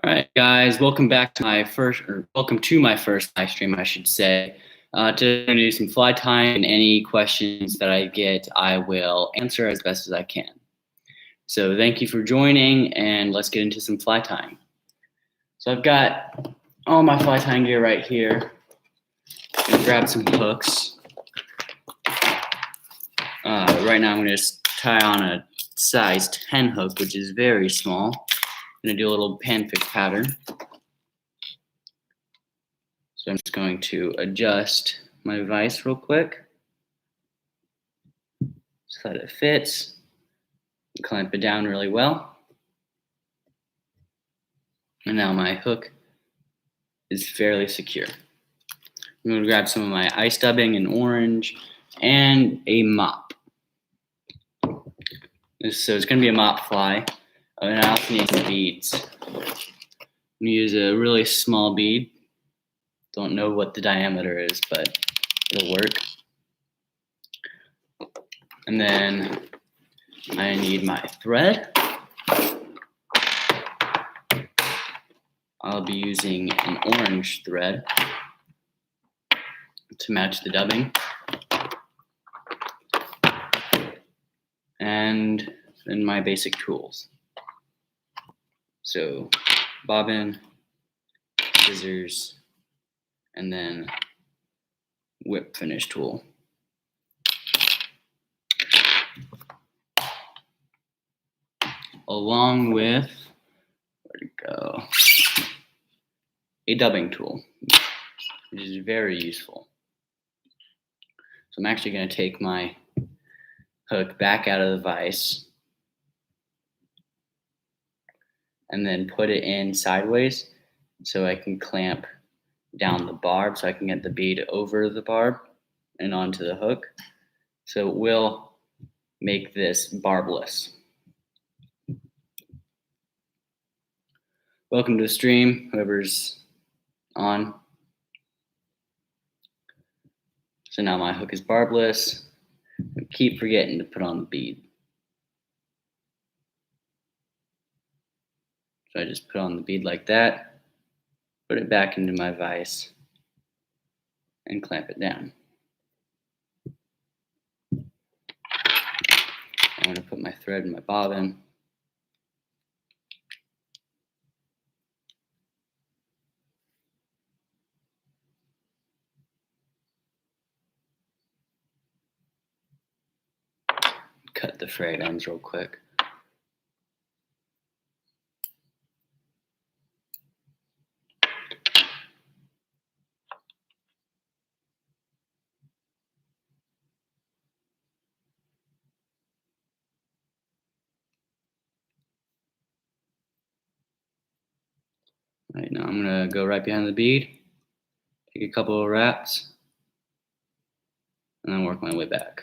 All right, guys, welcome to my first live stream, I should say. To do some fly time, and any questions that I get, I will answer as best as I can. So thank you for joining, and let's get into some fly tying. So I've got all my fly tying gear right here. I'm gonna grab some hooks. Right now I'm gonna just tie on a size 10 hook, which is very small. I'm gonna do a little panfish pattern. So I'm just going to adjust my vise real quick so that it fits. Clamp it down really well. And now my hook is fairly secure. I'm going to grab some of my ice dubbing in orange and a mop. So it's going to be a mop fly. And I also need some beads. I'm going to use a really small bead. Don't know what the diameter is, but it'll work. And then I need my thread. I'll be using an orange thread to match the dubbing. And then my basic tools. So bobbin, scissors, and then whip finish tool. Along with, where'd it go? A dubbing tool, which is very useful. So I'm actually going to take my hook back out of the vise and then put it in sideways so I can clamp down the barb so I can get the bead over the barb and onto the hook. So it will make this barbless. Welcome to the stream, whoever's on. So now my hook is barbless. I keep forgetting to put on the bead. So I just put on the bead like that, put it back into my vise, and clamp it down. I'm going to put my thread in my bobbin. Cut the frayed ends real quick. All right, now I'm gonna go right behind the bead, take a couple of wraps, and then work my way back.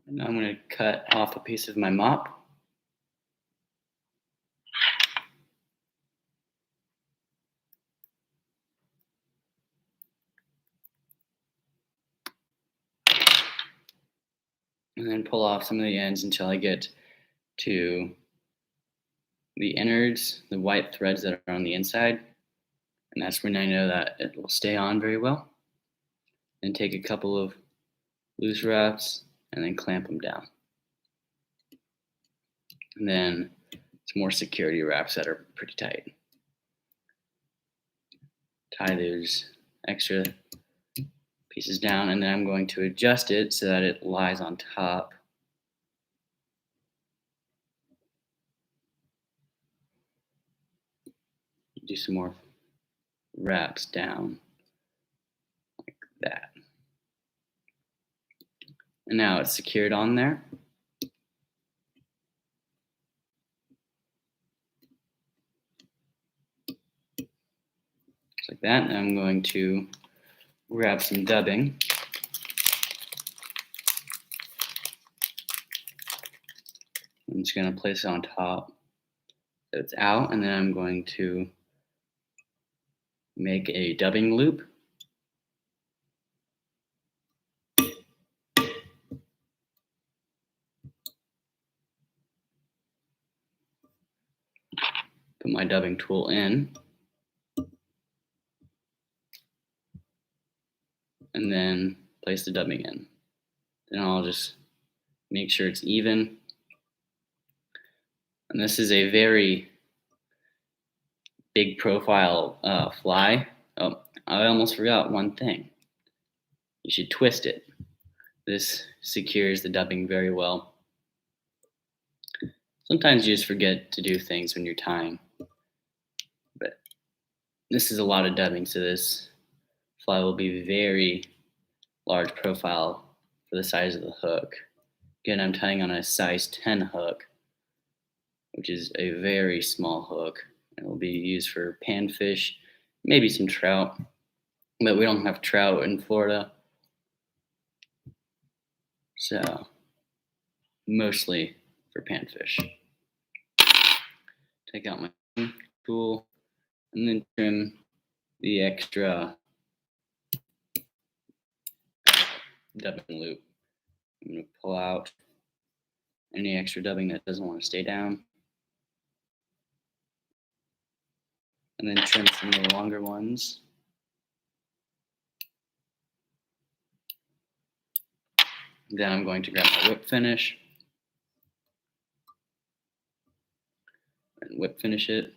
Now I'm going to cut off a piece of my mop. And then pull off some of the ends until I get to the innards, the white threads that are on the inside. And that's when I know that it will stay on very well. Then take a couple of loose wraps and then clamp them down. And then some more security wraps that are pretty tight. Tie those extra pieces down, and then I'm going to adjust it so that it lies on top. Do some more wraps down like that. And now it's secured on there. Just like that. And I'm going to grab some dubbing. I'm just going to place it on top so it's out, and then I'm going to make a dubbing loop. Put my dubbing tool in, and then place the dubbing in. Then I'll just make sure it's even. And this is a very big profile fly. Oh, I almost forgot one thing. You should twist it. This secures the dubbing very well. Sometimes you just forget to do things when you're tying. But this is a lot of dubbing, so this fly will be very large profile for the size of the hook. Again, I'm tying on a size 10 hook, which is a very small hook. It will be used for panfish, maybe some trout, but we don't have trout in Florida. So, mostly for panfish. Take out my tool and then trim the extra dubbing loop. I'm going to pull out any extra dubbing that doesn't want to stay down. And then trim some of the longer ones. Then I'm going to grab my whip finish and whip finish it.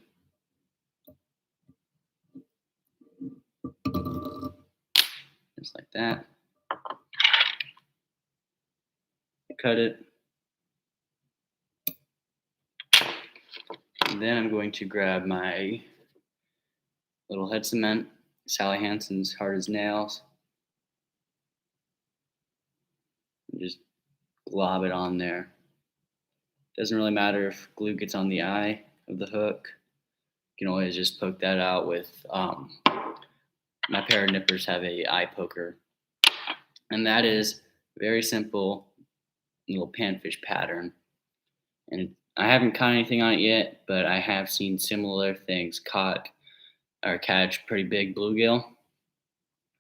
Just like that. Cut it. And then I'm going to grab my little head cement, Sally Hansen's Hard as Nails, and just glob it on there. Doesn't really matter if glue gets on the eye of the hook. You can always just poke that out with, my pair of nippers have a eye poker. And that is very simple little panfish pattern. And I haven't caught anything on it yet, but I have seen similar things caught or catch pretty big bluegill.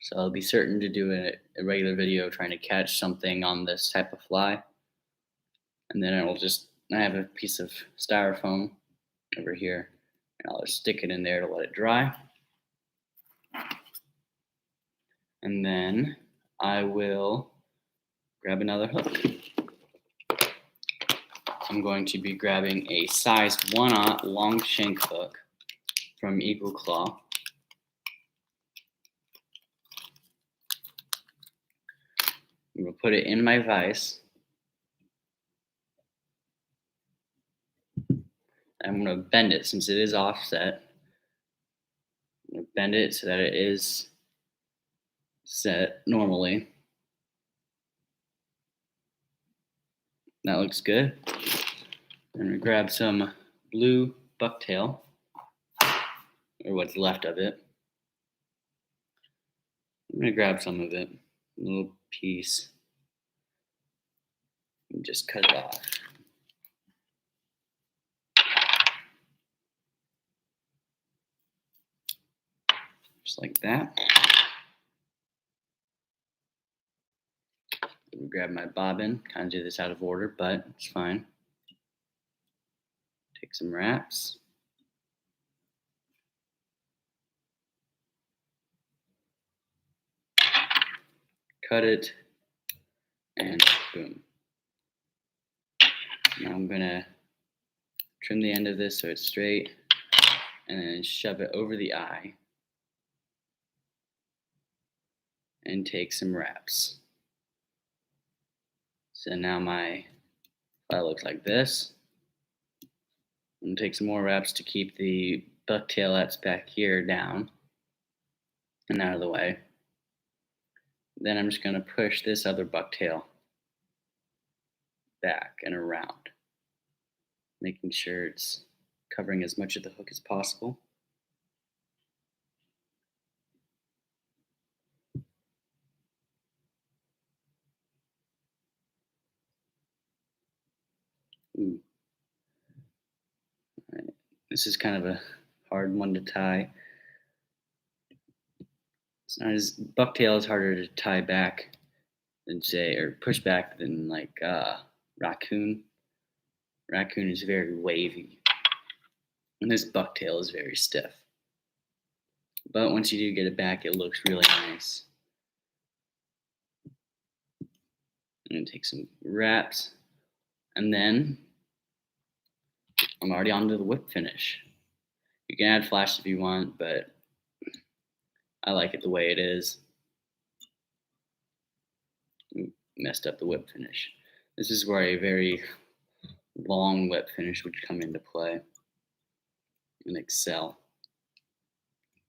So I'll be certain to do a regular video trying to catch something on this type of fly. And then I have a piece of styrofoam over here, and I'll just stick it in there to let it dry. And then I will grab another hook. I'm going to be grabbing a size 1/0 long shank hook from Eagle Claw. I'm going to put it in my vise. I'm going to bend it since it is offset. I'm going to bend it so that it is set normally. That looks good. I'm going to grab some blue bucktail, or what's left of it. I'm going to grab some of it, a little piece, and just cut it off. Just like that. Grab my bobbin, kind of do this out of order, but it's fine. Take some wraps. Cut it, and boom. Now I'm gonna trim the end of this so it's straight, and then shove it over the eye, and take some wraps. So now my fly looks like this. I'm gonna take some more wraps to keep the bucktail that's back here down and out of the way. Then I'm just gonna push this other bucktail back and around, making sure it's covering as much of the hook as possible. Ooh, This is kind of a hard one to tie. It's not as bucktail is harder to tie back than say or push back than like raccoon. Raccoon is very wavy, and this bucktail is very stiff. But once you do get it back, it looks really nice. I'm gonna take some wraps, and then I'm already on to the whip finish. You can add flash if you want, but I like it the way it is. Messed up the whip finish. This is where a very long whip finish would come into play and excel.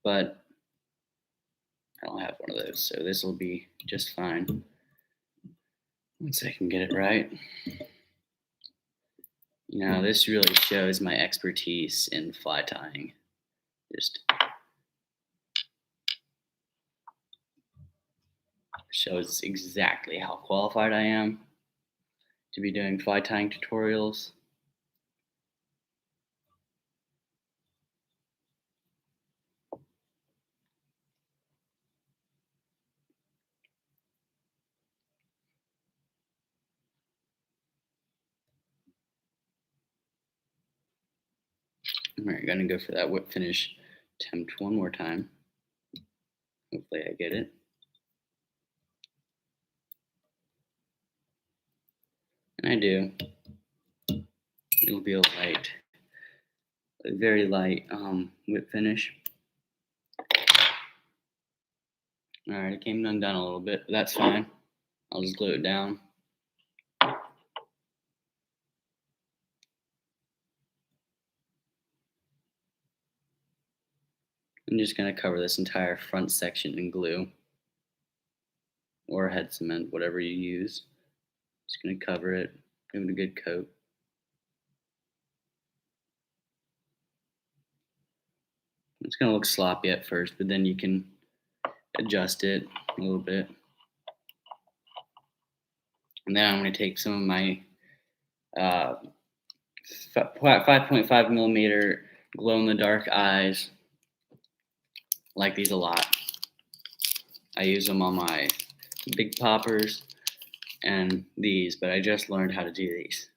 But I don't have one of those, so this will be just fine. Once I can get it right. You know, this really shows my expertise in fly tying. Just shows exactly how qualified I am to be doing fly tying tutorials. All right, gonna go for that whip finish attempt one more time. Hopefully I get it. And I do. It'll be a very light whip finish. All right, it came undone a little bit, but that's fine. I'll just glue it down. I'm just gonna cover this entire front section in glue or head cement, whatever you use. Just gonna cover it, give it a good coat. It's gonna look sloppy at first, but then you can adjust it a little bit. And then I'm gonna take some of my 5.5 millimeter glow in the dark eyes. I like these a lot. I use them on my big poppers and these, but I just learned how to do these.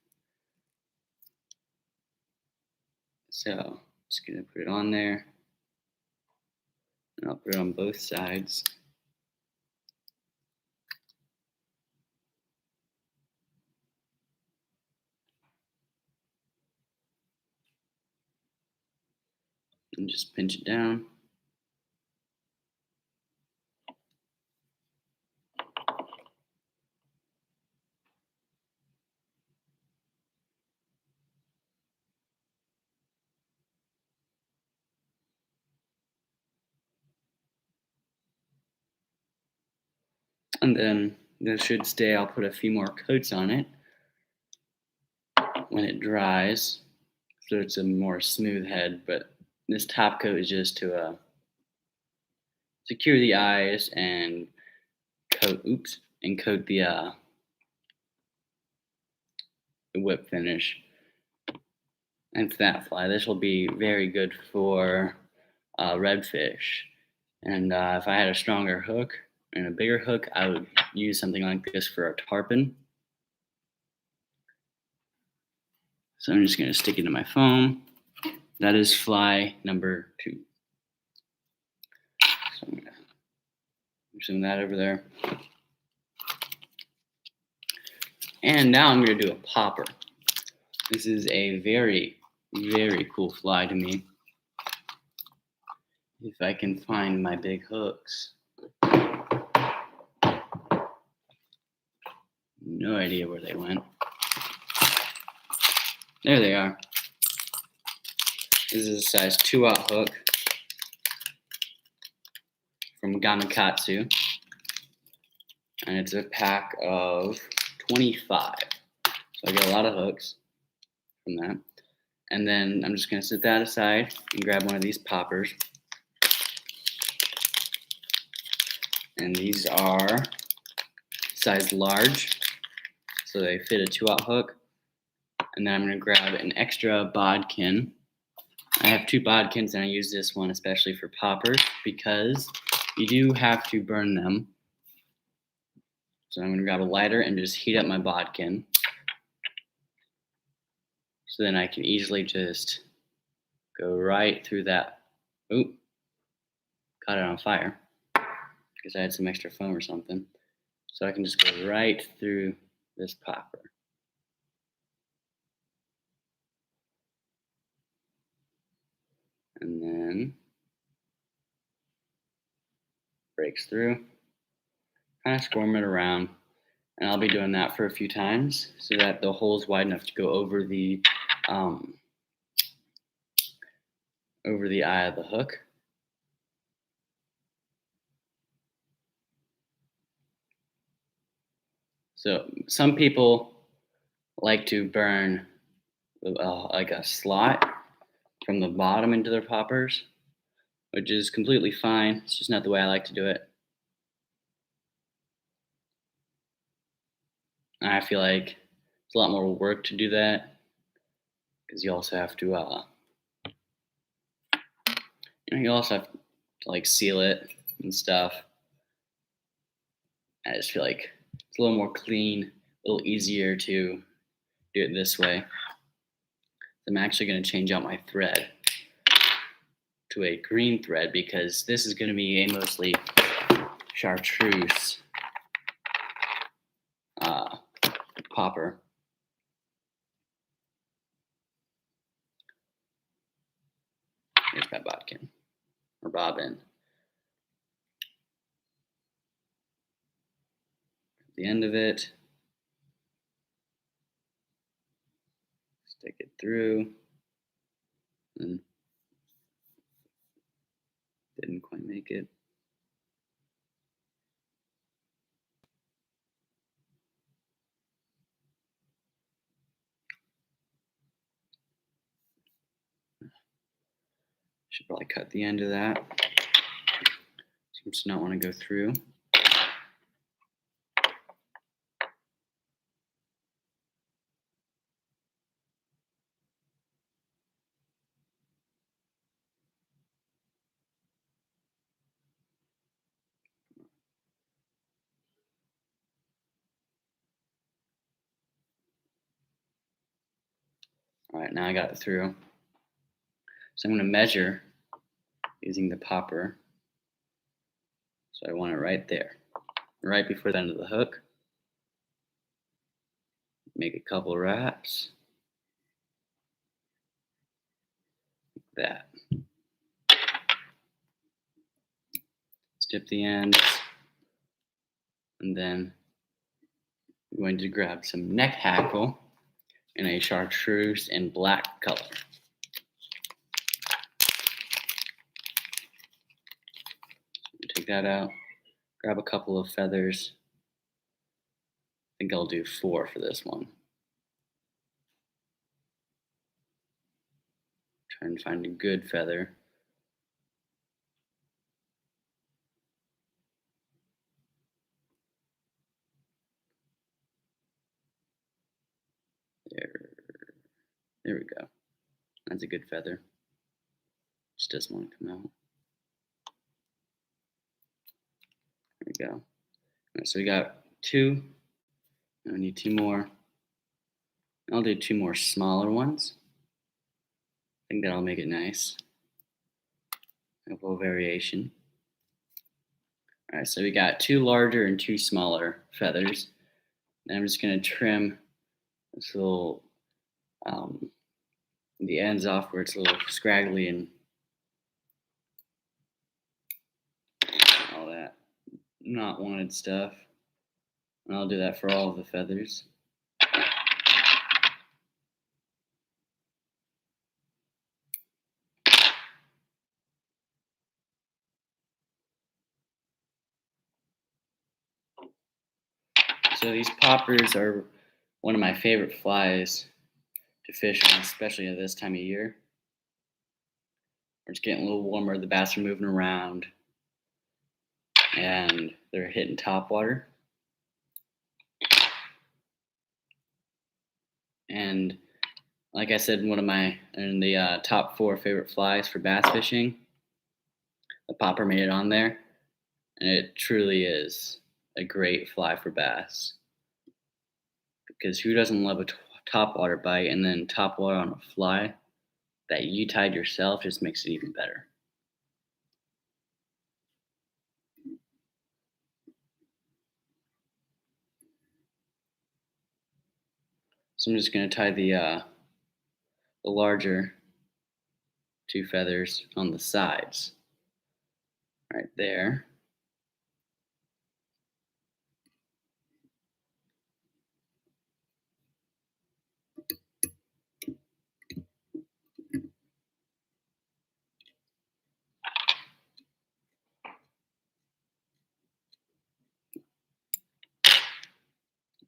So just gonna put it on there, and I'll put it on both sides. And just pinch it down. And then this should stay. I'll put a few more coats on it when it dries, so it's a more smooth head. But this top coat is just to secure the eyes and coat the whip finish. And for that fly, this will be very good for redfish. And if I had a stronger hook and a bigger hook, I would use something like this for a tarpon. So I'm just going to stick it to my foam. That is fly number 2. So I'm going to move some of that over there. And now I'm going to do a popper. This is a very, very cool fly to me. If I can find my big hooks. No idea where they went. There they are. This is a size 2/0 hook from Gamakatsu. And it's a pack of 25. So I get a lot of hooks from that. And then I'm just going to set that aside and grab one of these poppers. And these are size large, so they fit a 2/0 hook. And then I'm going to grab an extra bodkin I have 2 bodkins, and I use this one especially for poppers because you do have to burn them. So I'm going to grab a lighter and just heat up my bodkin. So then I can easily just go right through that. Oop, caught it on fire because I had some extra foam or something. So I can just go right through this popper. And then breaks through, kind of squirm it around. And I'll be doing that for a few times so that the hole is wide enough to go over the eye of the hook. So some people like to burn like a slot from the bottom into their poppers, which is completely fine. It's just not the way I like to do it. I feel like it's a lot more work to do that because you also have to, you also have to like seal it and stuff. I just feel like it's a little more clean, a little easier to do it this way. I'm actually going to change out my thread to a green thread because this is going to be a mostly chartreuse popper. Here's my bodkin or bobbin. At the end of it, stick it through, and didn't quite make it. Should probably cut the end of that. Seems to not want to go through. All right, now I got it through. So I'm going to measure using the popper. So I want it right there, right before the end of the hook. Make a couple wraps. Like that. Dip the ends, and then I'm going to grab some neck hackle in a chartreuse and black color. Take that out, grab a couple of feathers. I think I'll do 4 for this one. Try and find a good feather. There we go. That's a good feather. Just doesn't want to come out. There we go. All right, so we got 2. Now we need 2 more. I'll do 2 more smaller ones. I think that'll make it nice. A little variation. All right, so we got 2 larger and 2 smaller feathers. And I'm just going to trim this little, the ends off where it's a little scraggly and all that not wanted stuff. And I'll do that for all of the feathers. So these poppers are one of my favorite flies to fish on, especially at this time of year. It's getting a little warmer, the bass are moving around, and they're hitting top water. And Like I said, in the top 4 favorite flies for bass fishing, the popper made it on there, and it truly is a great fly for bass. Because who doesn't love a top water bite, and then top water on a fly that you tied yourself just makes it even better. So I'm just gonna tie the larger 2 feathers on the sides, right there.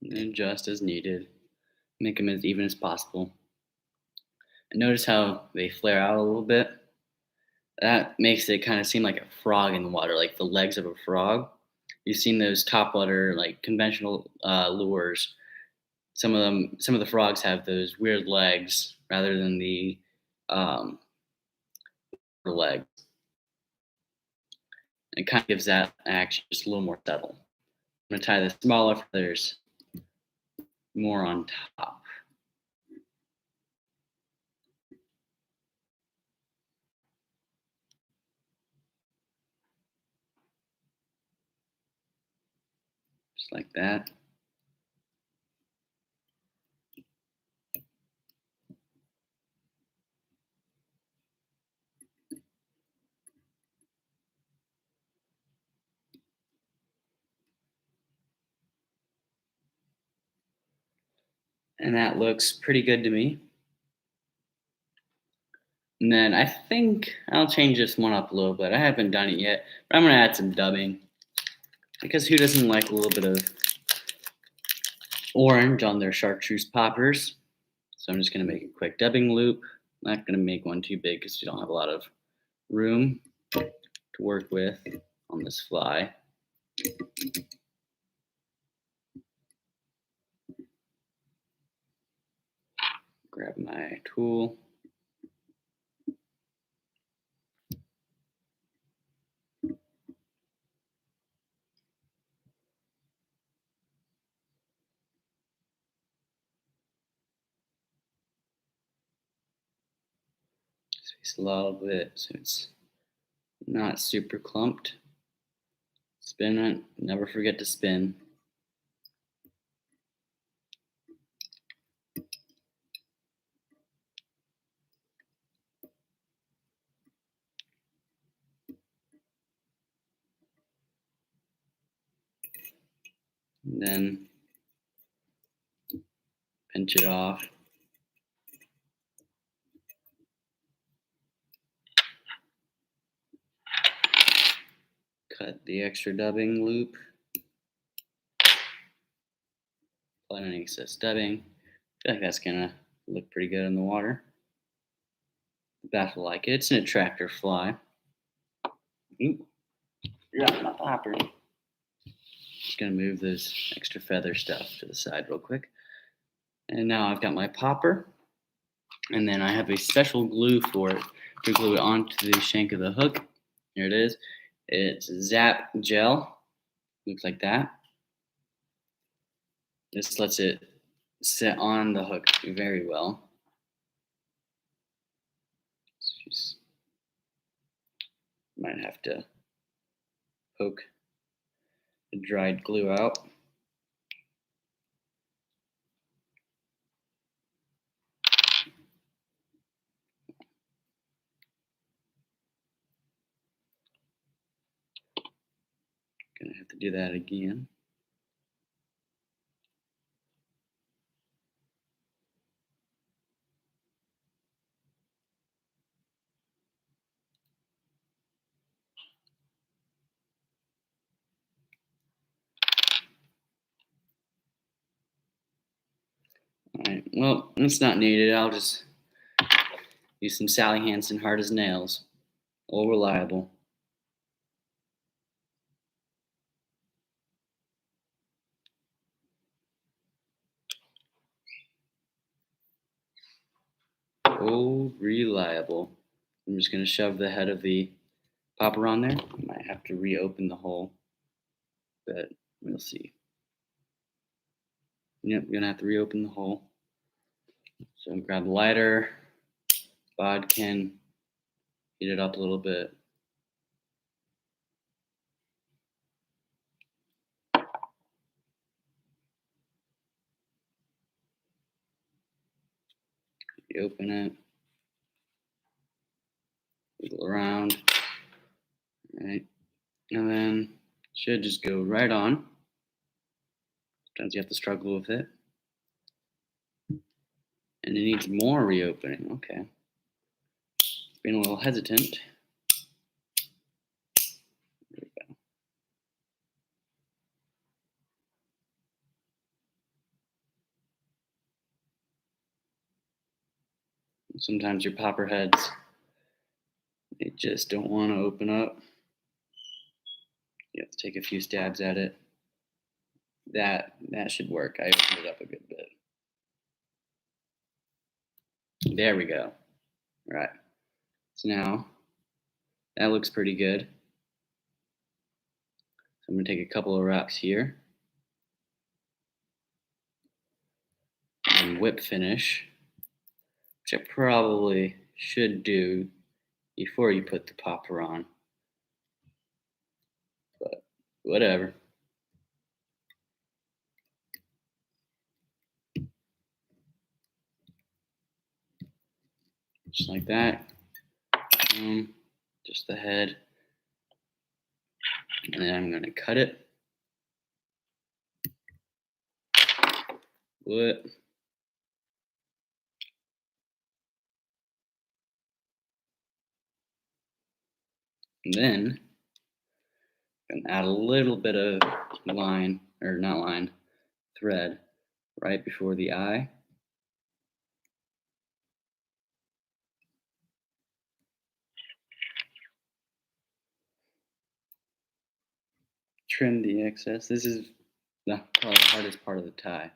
And adjust as needed. Make them as even as possible. And notice how they flare out a little bit. That makes it kind of seem like a frog in the water, like the legs of a frog. You've seen those topwater, like conventional lures. Some of the frogs have those weird legs rather than the um, legs. It kind of gives that action just a little more subtle. I'm gonna tie the smaller feathers more on top, just like that. And that looks pretty good to me. And then I think I'll change this one up a little bit. I haven't done it yet, but I'm gonna add some dubbing because who doesn't like a little bit of orange on their chartreuse poppers? So I'm just gonna make a quick dubbing loop. Not gonna make one too big because you don't have a lot of room to work with on this fly. Grab my tool. Space a little bit so it's not super clumped. Spin it. Never forget to spin. And then pinch it off. Cut the extra dubbing loop. Apply any excess dubbing. I feel like that's gonna look pretty good in the water. The bat will like it. It's an attractor fly. Ooh, yeah, my popper. Just gonna move this extra feather stuff to the side real quick. And now I've got my popper. And then I have a special glue for it to glue it onto the shank of the hook. Here it is. It's Zap Gel. Looks like that. This lets it sit on the hook very well. Just might have to poke the dried glue out. Gonna have to do that again. Alright, well, it's not needed. I'll just use some Sally Hansen hard as nails. All reliable. reliable. I'm just going to shove the head of the popper on there. I might have to reopen the hole, but we'll see. Yep, I'm going to have to reopen the hole. So grab the lighter, bodkin, heat it up a little bit. You open it, wiggle around, right? And then should just go right on. Sometimes you have to struggle with it. And it needs more reopening. Okay. Being a little hesitant. There we go. Sometimes your popper heads, they just don't want to open up. You have to take a few stabs at it. That should work. I opened it up a good bit. There we go. All right. So now that looks pretty good. So I'm going to take a couple of rocks here and whip finish, which I probably should do before you put the popper on. But whatever. Just like that. Just the head. And then I'm going to cut it. What? And then I'm going to add a little bit of thread right before the eye. Trim the excess. This is probably the hardest part of the tie.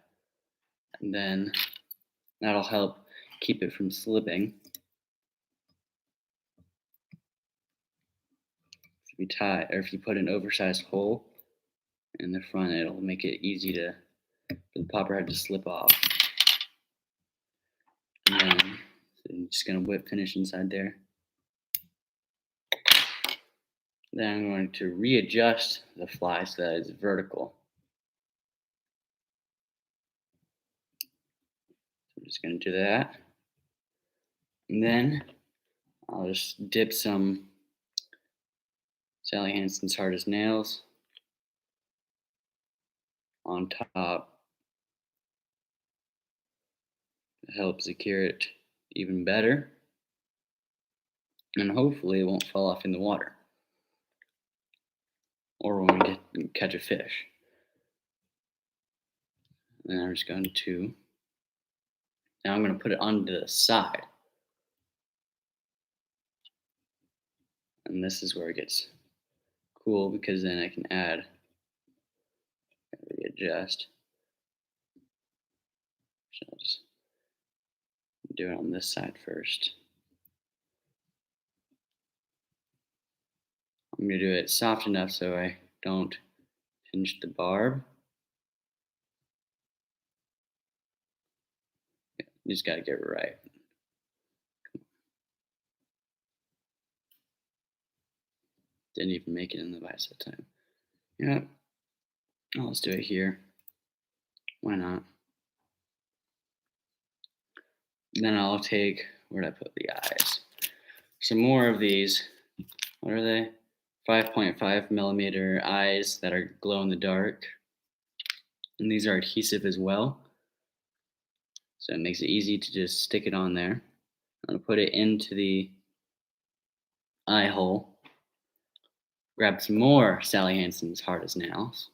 And then that'll help keep it from slipping. If you put an oversized hole in the front, it'll make it easy for the popper head to slip off. And then I'm just going to whip finish inside there. Then I'm going to readjust the fly so that it's vertical. So I'm just going to do that. And then I'll just dip some Sally Hansen's Hard as Nails on top to help secure it even better. And hopefully it won't fall off in the water or when we catch a fish. And I'm just going to, now I'm going to put it onto the side. And this is where it gets cool because then I can readjust. So I'll just do it on this side first. I'm going to do it soft enough so I don't pinch the barb. You just got to get it right. Didn't even make it in the vise that time. Yeah. Oh, let's do it here. Why not? Then I'll take, where'd I put the eyes? Some more of these. What are they? 5.5 millimeter eyes that are glow in the dark. And these are adhesive as well. So it makes it easy to just stick it on there. I'm going to put it into the eye hole. Grab some more Sally Hansen's Hard as Nails.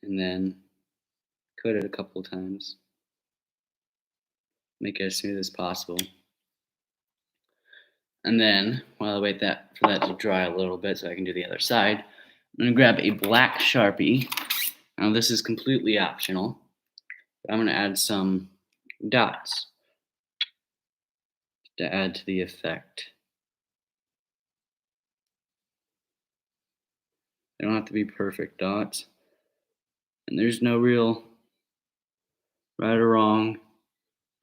And then coat it a couple of times. Make it as smooth as possible. And then, while I wait for that to dry a little bit so I can do the other side, I'm going to grab a black Sharpie. Now this is completely optional. But I'm going to add some dots to add to the effect. They don't have to be perfect dots. And there's no real right or wrong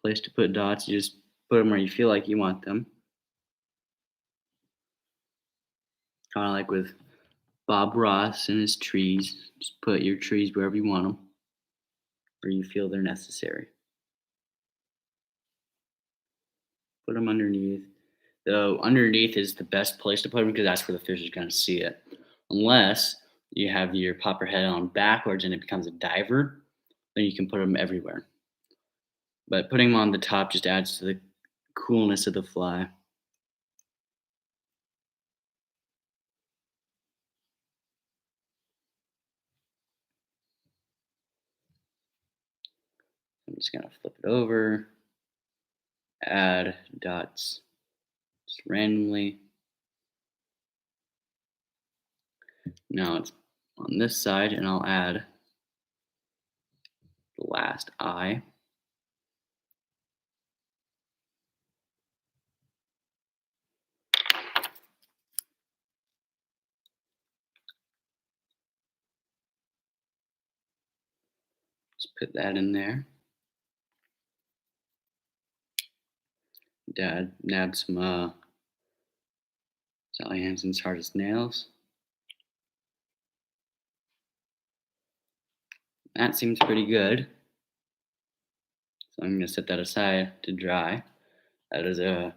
place to put dots. You just put them where you feel like you want them. Kind of like with Bob Ross and his trees. Just put your trees wherever you want them, where you feel they're necessary. Put them underneath. Though underneath is the best place to put them because that's where the fish is going to see it. Unless you have your popper head on backwards and it becomes a diver, then you can put them everywhere. But putting them on the top just adds to the coolness of the fly. I'm just gonna flip it over, add dots just randomly. Now it's on this side, and I'll add the last eye. Just put that in there. Add some Sally Hansen's Hardest Nails. That seems pretty good. So I'm gonna set that aside to dry. That is a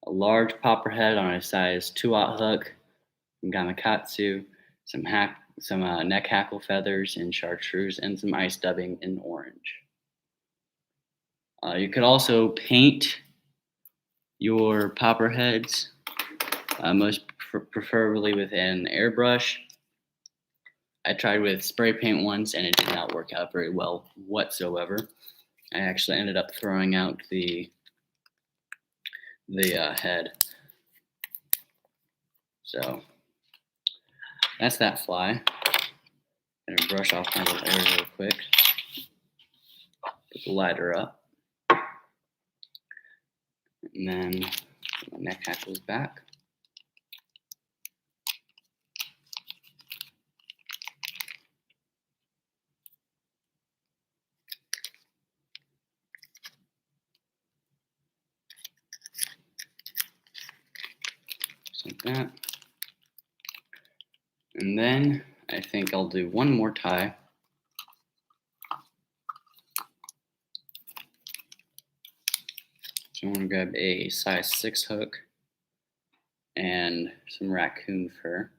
large popper head on a size 2/0 hook from Gamakatsu, some neck hackle feathers in chartreuse, and some ice dubbing in orange. You could also paint your popper heads, most preferably with an airbrush. I tried with spray paint once and it did not work out very well whatsoever. I actually ended up throwing out the head. So that's that fly. I'm gonna brush off my little air real quick. Put the lighter up. And then my neck hackles back. Just like that. And then I think I'll do one more tie. So I'm going to grab a size 6 hook and some raccoon fur.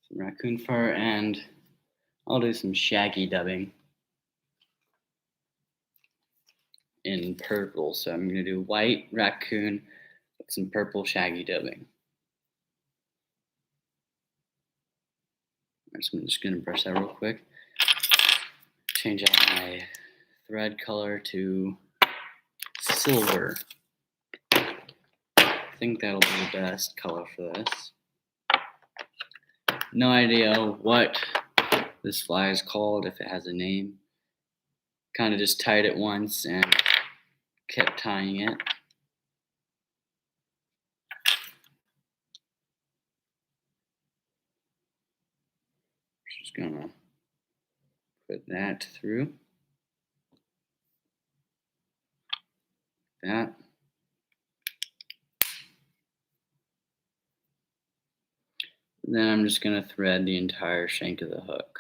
Some raccoon fur, and I'll do some shaggy dubbing in purple. So I'm going to do white raccoon with some purple shaggy dubbing. So I'm just going to brush that real quick. Change out my thread color to silver. I think that'll be the best color for this. No idea what this fly is called, if it has a name. Kind of just tied it once and kept tying it. Just gonna put that through. That. Then I'm just gonna thread the entire shank of the hook.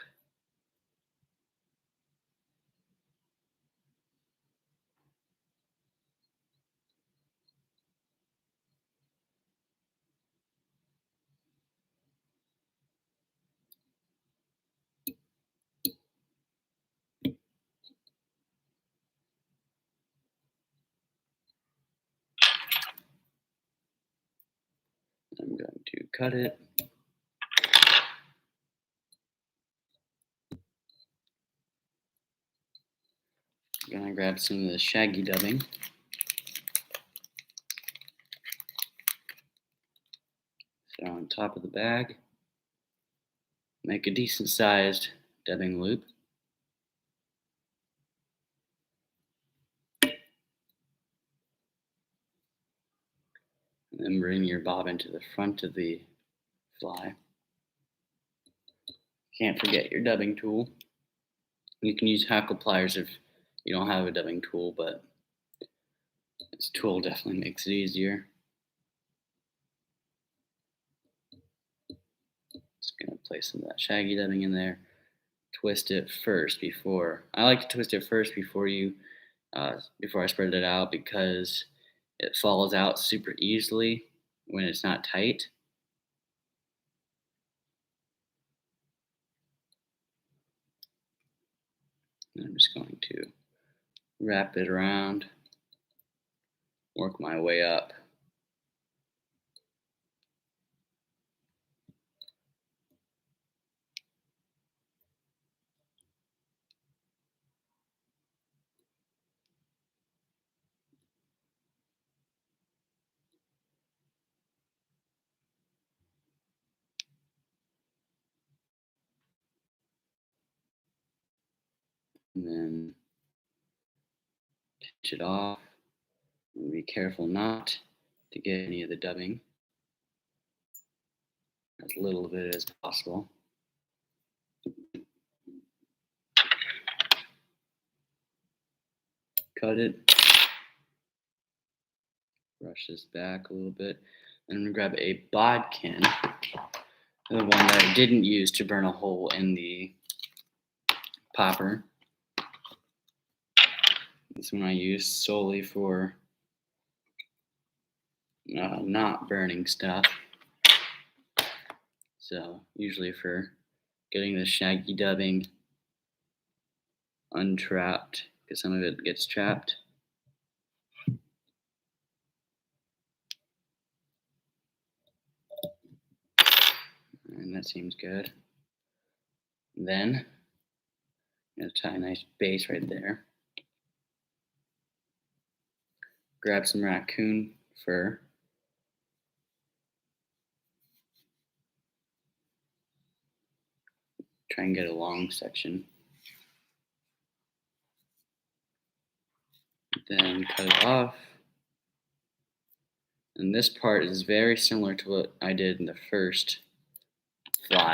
I'm going to cut it. I'm gonna grab some of the shaggy dubbing. So on top of the bag, make a decent sized dubbing loop. And then bring your bobbin to the front of the fly. Can't forget your dubbing tool. You can use hackle pliers if you don't have a dubbing tool, but this tool definitely makes it easier. Just gonna place some of that shaggy dubbing in there. Twist it first before. I like to twist it first before I spread it out, because it falls out super easily when it's not tight. And I'm just going to wrap it around, work my way up. And then pinch it off. And be careful not to get any of the dubbing, as little of it as possible. Cut it. Brush this back a little bit. And I'm gonna grab a bodkin, the one that I didn't use to burn a hole in the popper. This one I use solely for not burning stuff. So usually for getting the shaggy dubbing untrapped, because some of it gets trapped. And that seems good. And then I'm gonna tie a nice base right there. Grab some raccoon fur. Try and get a long section. Then cut it off. And this part is very similar to what I did in the first fly.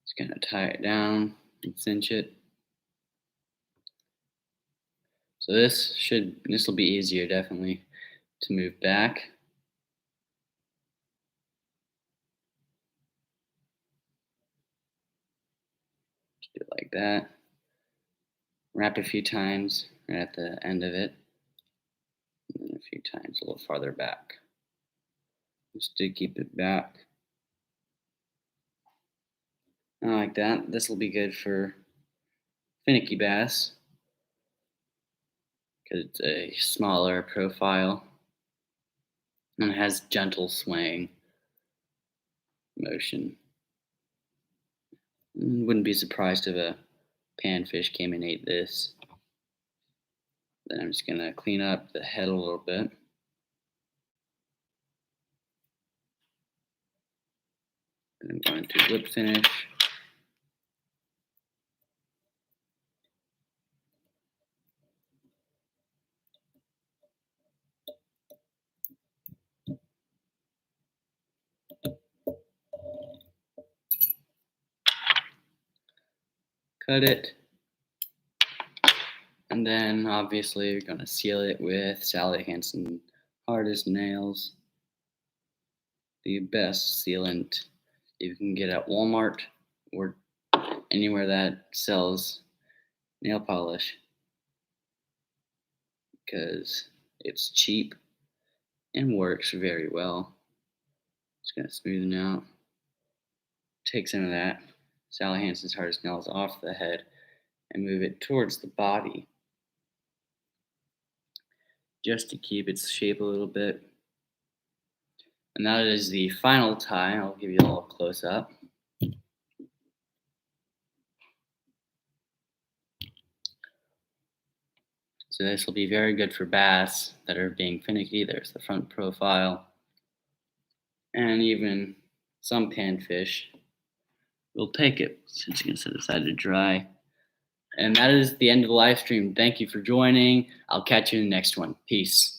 Just gonna tie it down and cinch it. So this will be easier definitely to move back. Just do it like that. Wrap a few times right at the end of it, and then a few times a little farther back, just to keep it back. I like that. This will be good for finicky bass because it's a smaller profile and it has gentle swaying motion. Wouldn't be surprised if a panfish came and ate this. Then I'm just gonna clean up the head a little bit. And I'm going to lip finish. Cut it. And then obviously you're gonna seal it with Sally Hansen hardest nails. The best sealant you can get at Walmart or anywhere that sells nail polish, because it's cheap and works very well. Just gonna smoothen out. Take some of that Sally Hansen's hardest nails off the head and move it towards the body, just to keep its shape a little bit. And that is the final tie. I'll give you a little close up. So this will be very good for bass that are being finicky. There's the front profile. And even some panfish will take it since you can set aside to dry. And that is the end of the live stream. Thank you for joining. I'll catch you in the next one. Peace.